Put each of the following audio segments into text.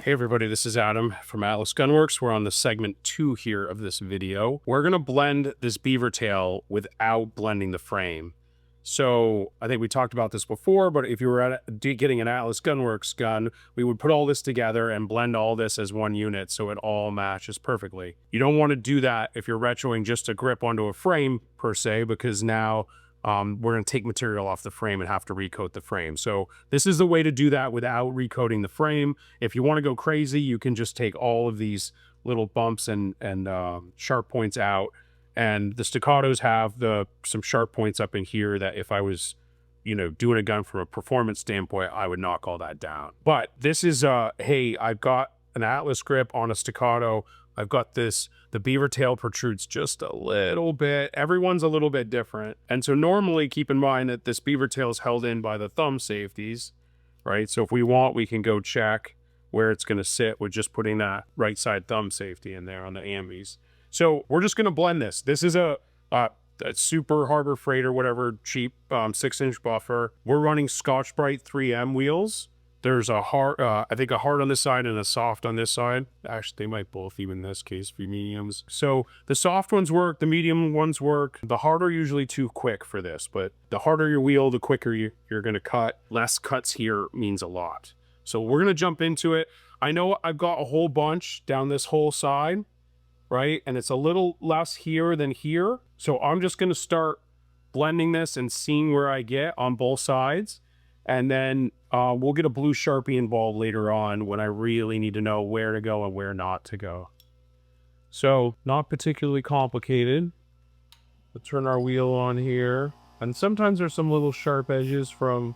Hey everybody, this is Adam from Atlas Gunworks. We're on the segment 2 here of this video. We're going to blend this beaver tail without blending the frame. So I think we talked about this before, but if you were getting an Atlas Gunworks gun, we would put all this together and blend all this as one unit so it all matches perfectly. You don't want to do that if you're retroing just a grip onto a frame per se, because now we're going to take material off the frame and have to recoat the frame. So this is the way to do that without recoating the frame. If you want to go crazy, you can just take all of these little bumps and sharp points out. And the staccatos have some sharp points up in here that if I was, doing a gun from a performance standpoint, I would knock all that down. But this is, hey, I've got an Atlas grip on a staccato. I've got the beaver tail protrudes just a little bit. Everyone's a little bit different. And so normally keep in mind that this beaver tail is held in by the thumb safeties, right? So if we want, we can go check where it's going to sit with just putting that right side thumb safety in there on the ambies. So we're just going to blend this. This is a super Harbor Freight or whatever cheap 6-inch buffer. We're running Scotch-Brite 3M wheels. There's a hard, I think a hard on this side and a soft on this side. Actually, they might both, even in this case, be mediums. So the soft ones work, the medium ones work. The hard are usually too quick for this, but the harder your wheel, the quicker you're gonna cut. Less cuts here means a lot. So we're gonna jump into it. I know I've got a whole bunch down this whole side, right? And it's a little less here than here. So I'm just gonna start blending this and seeing where I get on both sides. And then we'll get a blue Sharpie involved later on when I really need to know where to go and where not to go. So not particularly complicated. Let's turn our wheel on here. And sometimes there's some little sharp edges from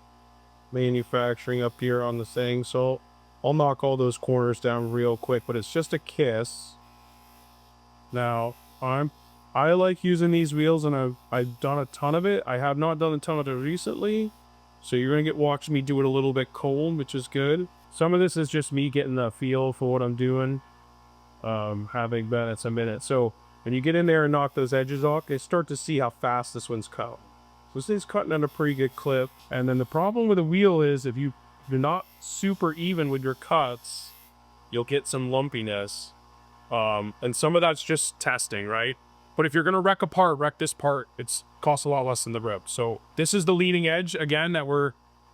manufacturing up here on the thing. So I'll knock all those corners down real quick, but it's just a kiss. Now I like using these wheels, and I've done a ton of it. I have not done a ton of it recently. So you're going to watch me do it a little bit cold, which is good. Some of this is just me getting the feel for what I'm doing, having been at some minute. So when you get in there and knock those edges off, you start to see how fast this one's cut. So this thing's cutting at a pretty good clip. And then the problem with the wheel is if you're not super even with your cuts, you'll get some lumpiness. And some of that's just testing, right? But if you're going to wreck this part, it's costs a lot less than the rib. So this is the leading edge again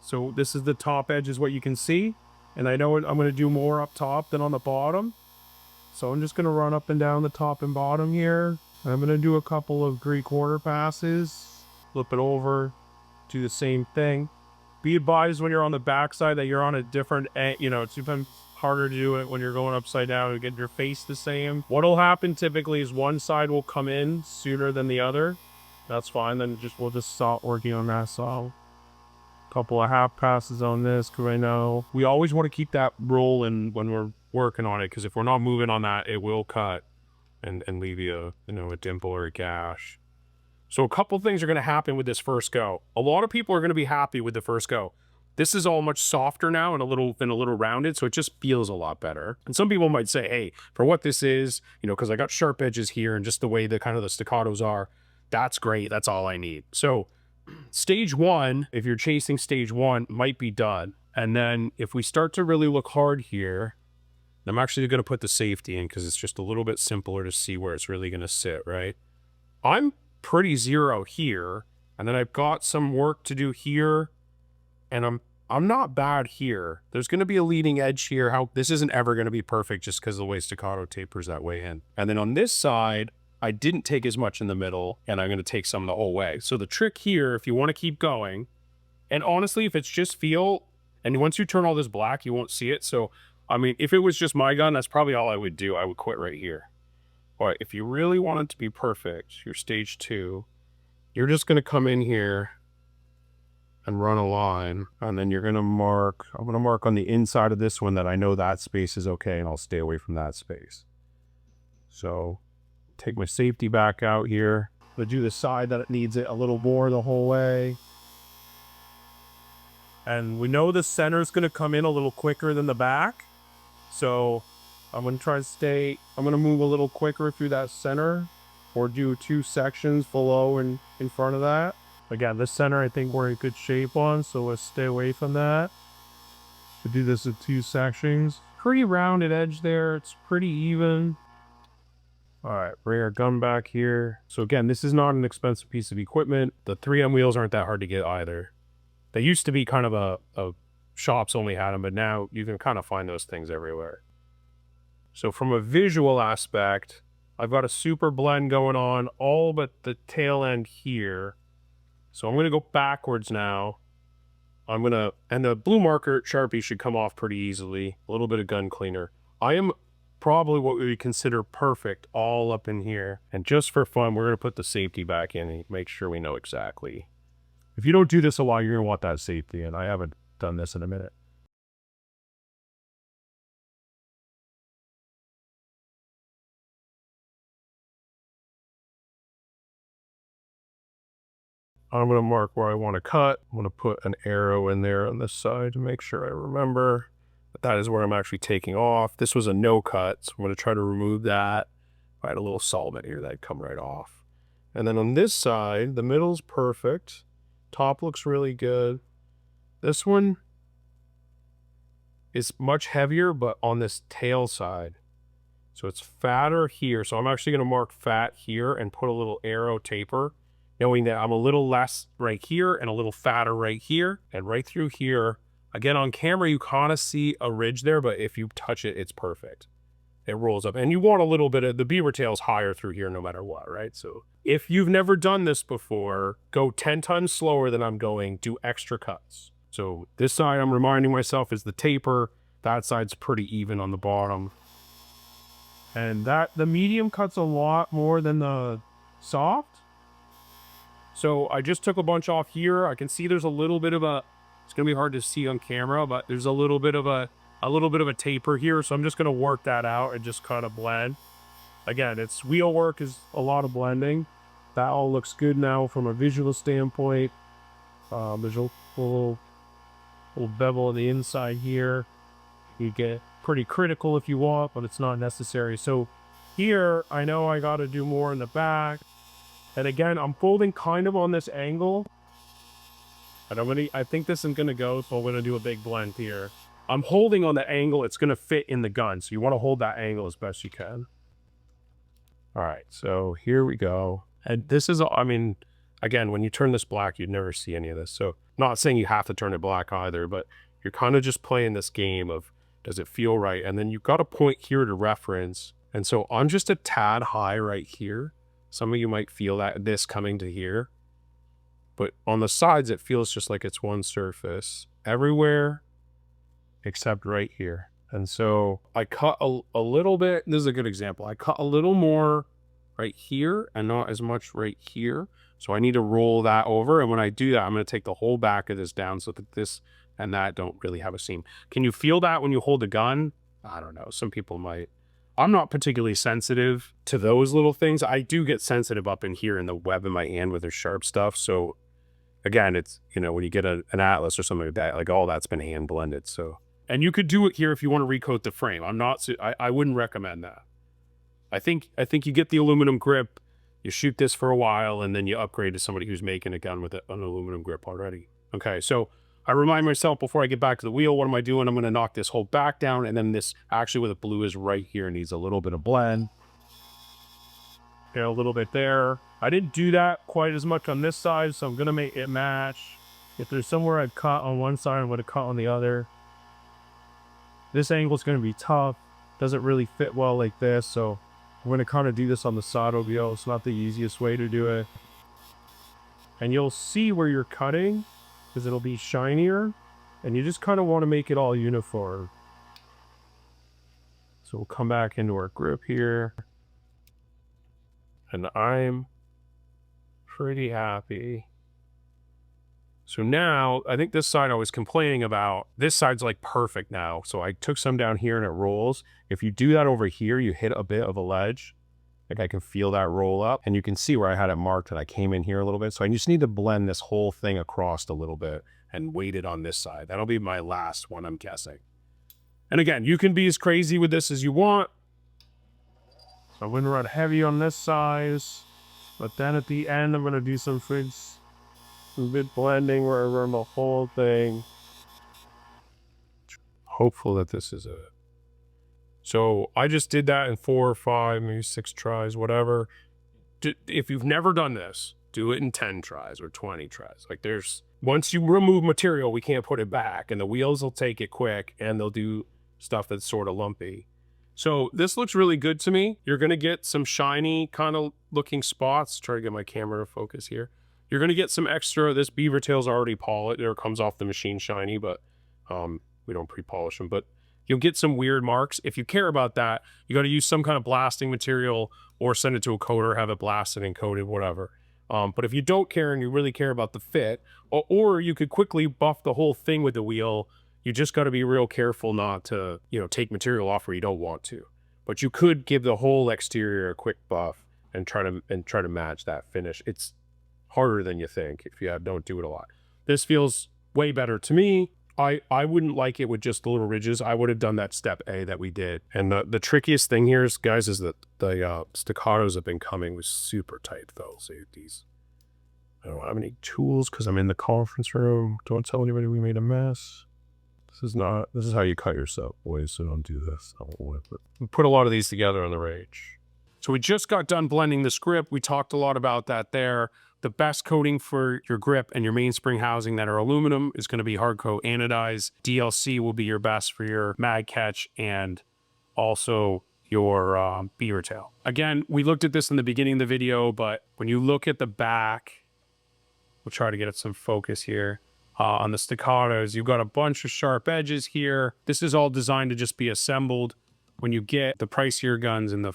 so this is the top edge is what you can see. And I know I'm going to do more up top than on the bottom. So I'm just going to run up and down the top and bottom here. I'm going to do a couple of 3/4 passes, flip it over, do the same thing. Be advised when you're on the back side that you're on a different, it's even harder to do it when you're going upside down and get your face the same. What'll happen typically is one side will come in sooner than the other. That's fine. Then we'll just start working on that. So a couple of half passes on this, because I know we always want to keep that rolling when we're working on it, because if we're not moving on that, it will cut and leave you a dimple or a gash. So a couple things are going to happen with this first go. A lot of people are going to be happy with the first go. This is all much softer now and a little rounded, so it just feels a lot better. And some people might say, hey, for what this is, because I got sharp edges here and just the way the staccatos are, that's great. That's all I need. So stage 1, if you're chasing stage 1, might be done. And then if we start to really look hard here, I'm actually going to put the safety in because it's just a little bit simpler to see where it's really going to sit, right? I'm pretty zero here, and then I've got some work to do here, and I'm not bad here. There's going to be a leading edge here. This isn't ever going to be perfect just because of the way staccato tapers that way in. And then on this side, I didn't take as much in the middle, and I'm going to take some the whole way. So the trick here, if you want to keep going, and honestly, if it's just feel, and once you turn all this black, you won't see it. So, I mean, if it was just my gun, that's probably all I would do. I would quit right here. But if you really want it to be perfect, your stage 2, you're just going to come in here and run a line, and then you're going to mark, I'm going to mark on the inside of this one that I know that space is okay, and I'll stay away from that space. So take my safety back out here. I'm going to do the side that it needs it a little more the whole way. And we know the center is going to come in a little quicker than the back. So I'm going to try to I'm going to move a little quicker through that center, or do 2 sections below and in front of that. Again, this center I think we're in good shape on, so let's stay away from that. To do this in 2 sections. pretty rounded edge there. It's pretty even. All right, bring our gun back here. So again, this is not an expensive piece of equipment. The 3M wheels aren't that hard to get either. They used to be kind of a shops only had them, but now you can kind of find those things everywhere. So from a visual aspect, I've got a super blend going on all but the tail end here. So I'm going to go backwards now. And the blue marker Sharpie should come off pretty easily. A little bit of gun cleaner. I am probably what we would consider perfect all up in here. And just for fun, we're going to put the safety back in and make sure we know exactly. If you don't do this a lot, you're going to want that safety in. I haven't done this in a minute. I'm going to mark where I want to cut. I'm going to put an arrow in there on this side to make sure I remember that is where I'm actually taking off. This was a no cut, so I'm going to try to remove that. If I had a little solvent here, that'd come right off. And then on this side, the middle's perfect. Top looks really good. This one is much heavier, but on this tail side. So it's fatter here. So I'm actually going to mark fat here and put a little arrow taper, knowing that I'm a little less right here and a little fatter right here and right through here. Again, on camera, you kind of see a ridge there, but if you touch it, it's perfect. It rolls up. And you want a little bit of the beaver tails higher through here no matter what, right? So if you've never done this before, go 10 tons slower than I'm going, do extra cuts. So this side, I'm reminding myself, is the taper. That side's pretty even on the bottom. And the medium cuts a lot more than the soft. So I just took a bunch off here. I can see there's a little bit of it's gonna be hard to see on camera, but there's a little bit of a taper here. So I'm just gonna work that out and just kind of blend. Again, it's wheel work is a lot of blending. That all looks good now from a visual standpoint. There's a little bevel on the inside here. You get pretty critical if you want, but it's not necessary. So here, I know I got to do more in the back. And again, I'm folding kind of on this angle. And I think this is going to go, so I'm going to do a big blend here. I'm holding on the angle it's going to fit in the gun. So you want to hold that angle as best you can. All right, so here we go. And this is, I mean, again, when you turn this black, you'd never see any of this. So not saying you have to turn it black either, but you're kind of just playing this game of, does it feel right? And then you've got a point here to reference. And so I'm just a tad high right here. Some of you might feel this coming to here. But on the sides, it feels just like it's one surface. Everywhere except right here. And so I cut a little bit. This is a good example. I cut a little more right here and not as much right here. So I need to roll that over. And when I do that, I'm going to take the whole back of this down so that this and that don't really have a seam. Can you feel that when you hold the gun? I don't know. Some people might. I'm not particularly sensitive to those little things. I do get sensitive up in here in the web of my hand with the sharp stuff. So again, it's, you know, when you get an Atlas or something like that, like all that's been hand blended. So, and you could do it here if you want to recoat the frame. I wouldn't recommend that. I think you get the aluminum grip, you shoot this for a while, and then you upgrade to somebody who's making a gun with an aluminum grip already. Okay, so I remind myself before I get back to the wheel, what am I doing? I'm going to knock this whole back down, and then this actually where the blue is right here needs a little bit of blend. Okay, a little bit there. I didn't do that quite as much on this side, so I'm going to make it match. If there's somewhere I'd cut on one side, I'm going to cut on the other. This angle is going to be tough. Doesn't really fit well like this, so I'm going to kind of do this on the side OBO. It's not the easiest way to do it. And you'll see where you're cutting, because it'll be shinier, and you just kind of want to make it all uniform. So we'll come back into our grip here, and I'm pretty happy. So now, I think this side I was complaining about, this side's like perfect now. So I took some down here and it rolls. If you do that over here, you hit a bit of a ledge. Like I can feel that roll up, and you can see where I had it marked and I came in here a little bit. So I just need to blend this whole thing across a little bit and weight it on this side. That'll be my last one, I'm guessing. And again, you can be as crazy with this as you want. So I'm going to run heavy on this size, but then at the end, I'm going to do some bit blending where I run the whole thing. Hopeful that this is So I just did that in 4 or 5, maybe 6 tries, whatever. If you've never done this, do it in 10 tries or 20 tries. Like once you remove material, we can't put it back, and the wheels will take it quick, and they'll do stuff that's sort of lumpy. So this looks really good to me. You're going to get some shiny kind of looking spots. Try to get my camera to focus here. You're going to get some extra. This beaver tail's already polished. It comes off the machine shiny, but we don't pre-polish them. But you'll get some weird marks. If you care about that, you got to use some kind of blasting material or send it to a coater, have it blasted and coated, whatever. But if you don't care and you really care about the fit, or you could quickly buff the whole thing with the wheel, you just got to be real careful not to, take material off where you don't want to. But you could give the whole exterior a quick buff and try to match that finish. It's harder than you think if you don't do it a lot. This feels way better to me. I wouldn't like it with just the little ridges. I would have done that step A that we did. And the trickiest thing here is, guys, is that the staccatos have been coming with super tight fells. These, I don't have any tools because I'm in the conference room. Don't tell anybody we made a mess. This is how you cut yourself, boys, so don't do this. I won't whip it. We put a lot of these together on the Rage. So we just got done blending this grip. We talked a lot about that there. The best coating for your grip and your mainspring housing that are aluminum is going to be hard coat anodized. DLC will be your best for your mag catch and also your beaver tail. Again, we looked at this in the beginning of the video, but when you look at the back, we'll try to get it some focus here. On the staccatos, you've got a bunch of sharp edges here. This is all designed to just be assembled. When you get the pricier guns in the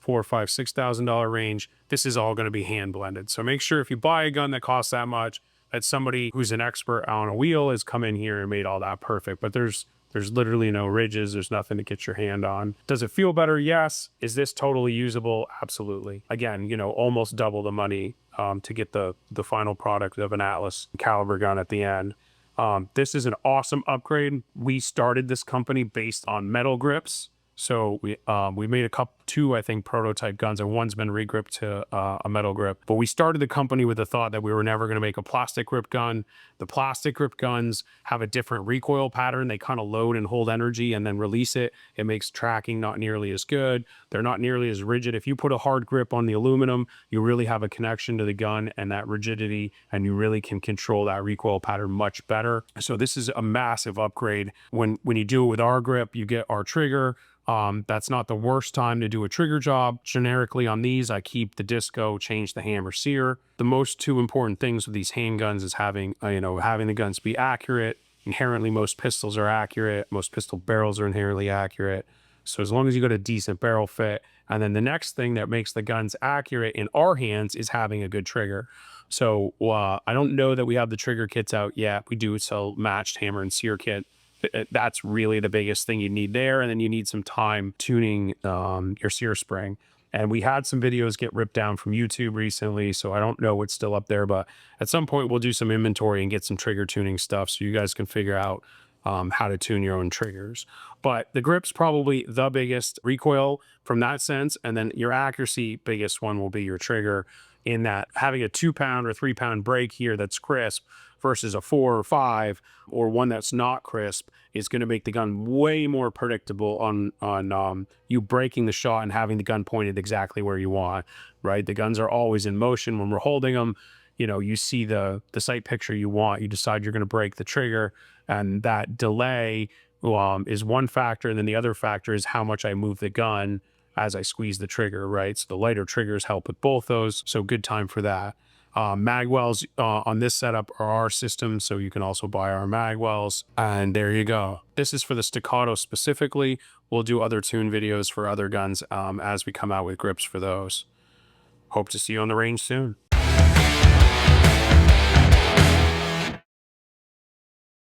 $4,000, $5,000, $6,000 range, this is all going to be hand blended. So make sure if you buy a gun that costs that much, that somebody who's an expert on a wheel has come in here and made all that perfect. But there's literally no ridges. There's nothing to get your hand on. Does it feel better? Yes. Is this totally usable? Absolutely. Again, almost double the money to get the final product of an Atlas caliber gun at the end. This is an awesome upgrade. We started this company based on metal grips. So we made two, I think, prototype guns, and one's been regripped to a metal grip. But we started the company with the thought that we were never going to make a plastic grip gun. The plastic grip guns have a different recoil pattern. They kind of load and hold energy and then release it. It makes tracking not nearly as good. They're not nearly as rigid. If you put a hard grip on the aluminum, you really have a connection to the gun and that rigidity, and you really can control that recoil pattern much better. So this is a massive upgrade. When you do it with our grip, you get our trigger. That's not the worst time to do a trigger job. Generically on these, I keep the disco, change the hammer sear. The most two important things with these handguns is having the guns be accurate. Inherently, most pistols are accurate. Most pistol barrels are inherently accurate. So as long as you got a decent barrel fit, and then the next thing that makes the guns accurate in our hands is having a good trigger. So I don't know that we have the trigger kits out yet. We do sell matched hammer and sear kit. That's really the biggest thing you need there. And then you need some time tuning your sear spring. And we had some videos get ripped down from YouTube recently, so I don't know what's still up there, but at some point we'll do some inventory and get some trigger tuning stuff so you guys can figure out how to tune your own triggers. But the grip's probably the biggest recoil from that sense. And then your accuracy, biggest one will be your trigger, in that having a 2-pound or 3-pound break here that's crisp versus a 4 or 5 or one that's not crisp is going to make the gun way more predictable on you breaking the shot and having the gun pointed exactly where you want, right? The guns are always in motion. When we're holding them, you see the sight picture you want, you decide you're going to break the trigger, and that delay is one factor. And then the other factor is how much I move the gun as I squeeze the trigger, right? So the lighter triggers help with both those. So good time for that. Magwells on this setup are our system, so you can also buy our magwells. And there you go. This is for the staccato specifically. We'll do other tune videos for other guns as we come out with grips for those. Hope to see you on the range soon.